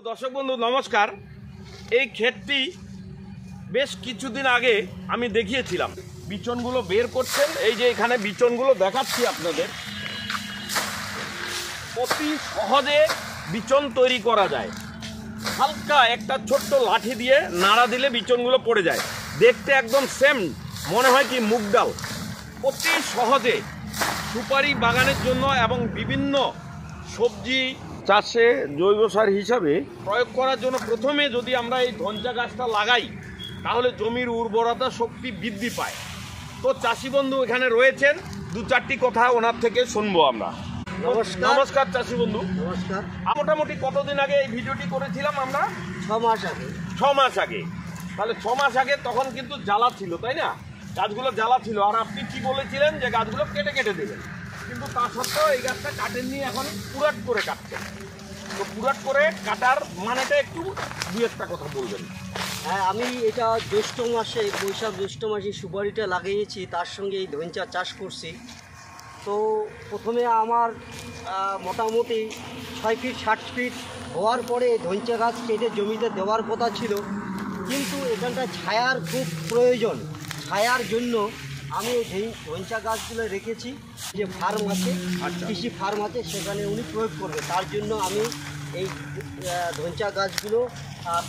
দর্শক বন্ধু নমস্কার। এই ক্ষেতটি বেশ কিছুদিন আগে আমি দেখিয়েছিলাম, বিচনগুলো বের করছেন। এই যে এখানে বিচনগুলো দেখাচ্ছি আপনাদের, অতি সহজে বিচন তৈরি করা যায়। হালকা একটা ছোট্ট লাঠি দিয়ে নাড়া দিলে বিচনগুলো পড়ে যায়, দেখতে একদম সেম মনে হয় কি মুগ ডাল। অতি সহজে সুপারি বাগানের জন্য এবং বিভিন্ন সবজি চাষে জৈব সার হিসাবে প্রয়োগ করার জন্য প্রথমে যদি আমরা এই ধনচা গাছটা লাগাই তাহলে জমির উর্বরতা শক্তি বৃদ্ধি পায়। তো চাষি বন্ধু এখানে রয়েছেন, দু চারটি কথা ওনার থেকে শুনবো আমরা। নমস্কার। নমস্কার চাষি বন্ধু। নমস্কার। মোটামুটি কতদিন আগে এই ভিডিওটি করেছিলাম আমরা? 6 মাস আগে। 6 মাস আগে। তাহলে 6 মাস আগে তখন কিন্তু জ্বালা ছিল, তাই না? গাছগুলো জ্বালা ছিল, আর আপনি কি বলেছিলেন যে গাছগুলো কেটে কেটে দেবেন, কিন্তু তা সত্ত্বেও এই গাছটা কাটেননি, এখন পুরাট করে কাটছেন। তো পুরাট করে কাটার মানেটা একটু দু একটা কথা বলবেন। হ্যাঁ, আমি এটা জ্যৈষ্ঠ মাসে, বৈশাখ জ্যৈষ্ঠ মাসে সুপারিটা লাগিয়েছি, তার সঙ্গে এই ধনচা চাষ করছি। তো প্রথমে আমার মোটামুটি 6 ফিট 60 ফিট হওয়ার পরে ধনচা গাছ কেটে জমিতে দেওয়ার কথা ছিল, কিন্তু এখানটা ছায়ার খুব প্রয়োজন। ছায়ার জন্য আমি এই ধনচা গাছগুলো রেখেছি, যে ফার্ম আছে, কৃষি ফার্ম আছে, সেখানে উনি প্রয়োগ করবে। তার জন্য আমি এই ধনচা গাছগুলো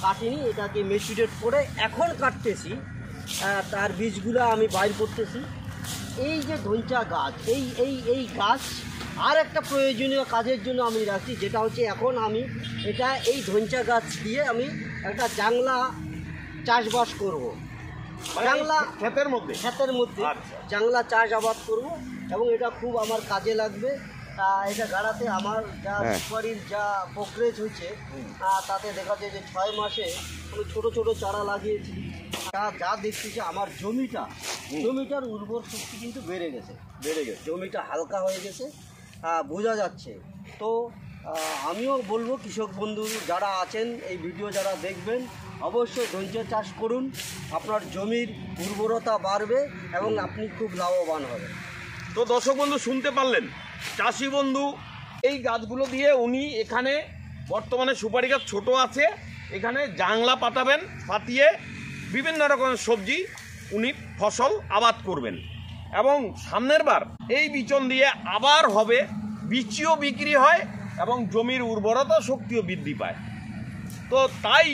কাটিনি, এটাকে মেচুরেট করে এখন কাটতেছি। তার বীজগুলো আমি বাইর করতেছি। এই যে ধনচা গাছ, এই গাছ আর একটা প্রয়োজনীয় কাজের জন্য আমি রাখছি, যেটা হচ্ছে এখন আমি এই ধনচা গাছ দিয়ে আমি একটা জাংলা চাষবাস করব। জাংলা ক্ষেতের মধ্যে জাংলা চাষ আবাদ করব, এবং এটা খুব আমার কাজে লাগবে। এটা গাড়াতে আমার যা সুপারির যা প্রোগ্রেস হয়েছে, তাতে দেখা যায় যে 6 মাসে আমি ছোট ছোট চারা লাগিয়েছি। যা দেখছি যে আমার জমিটার উর্বর শক্তি কিন্তু বেড়ে গেছে। জমিটা হালকা হয়ে গেছে, বোঝা যাচ্ছে। তো আমিও বলবো কৃষক বন্ধু যারা আছেন, এই ভিডিও যারা দেখবেন, অবশ্যই ধনচা চাষ করুন। আপনার জমির উর্বরতা বাড়বে এবং আপনি খুব লাভবান হবেন। তো দর্শক বন্ধু শুনতে পারলেন, চাষি বন্ধু এই গাছগুলো দিয়ে উনি এখানে বর্তমানে সুপারি গাছ ছোট আছে, এখানে জাংলা পাতিয়ে বিভিন্ন রকমের সবজি উনি ফসল আবাদ করবেন, এবং সামনের বার এই বিচন দিয়ে আবার হবে, বীজও বিক্রি হয় এবং জমির উর্বরতা শক্তিও বৃদ্ধি পায়। তো তাই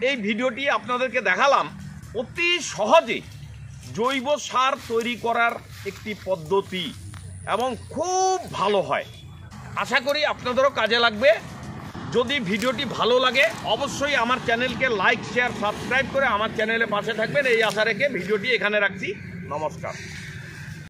এই ভিডিওটি আপনাদেরকে দেখালাম, অতি সহজে জৈব সার তৈরি করার একটি পদ্ধতি, এবং খুব ভালো হয়। আশা করি আপনাদেরও কাজে লাগবে। যদি ভিডিওটি ভালো লাগে অবশ্যই আমার চ্যানেলকে লাইক, শেয়ার, সাবস্ক্রাইব করে আমার চ্যানেলের পাশে থাকবেন, এই আশা রেখে ভিডিওটি এখানে রাখছি। নমস্কার।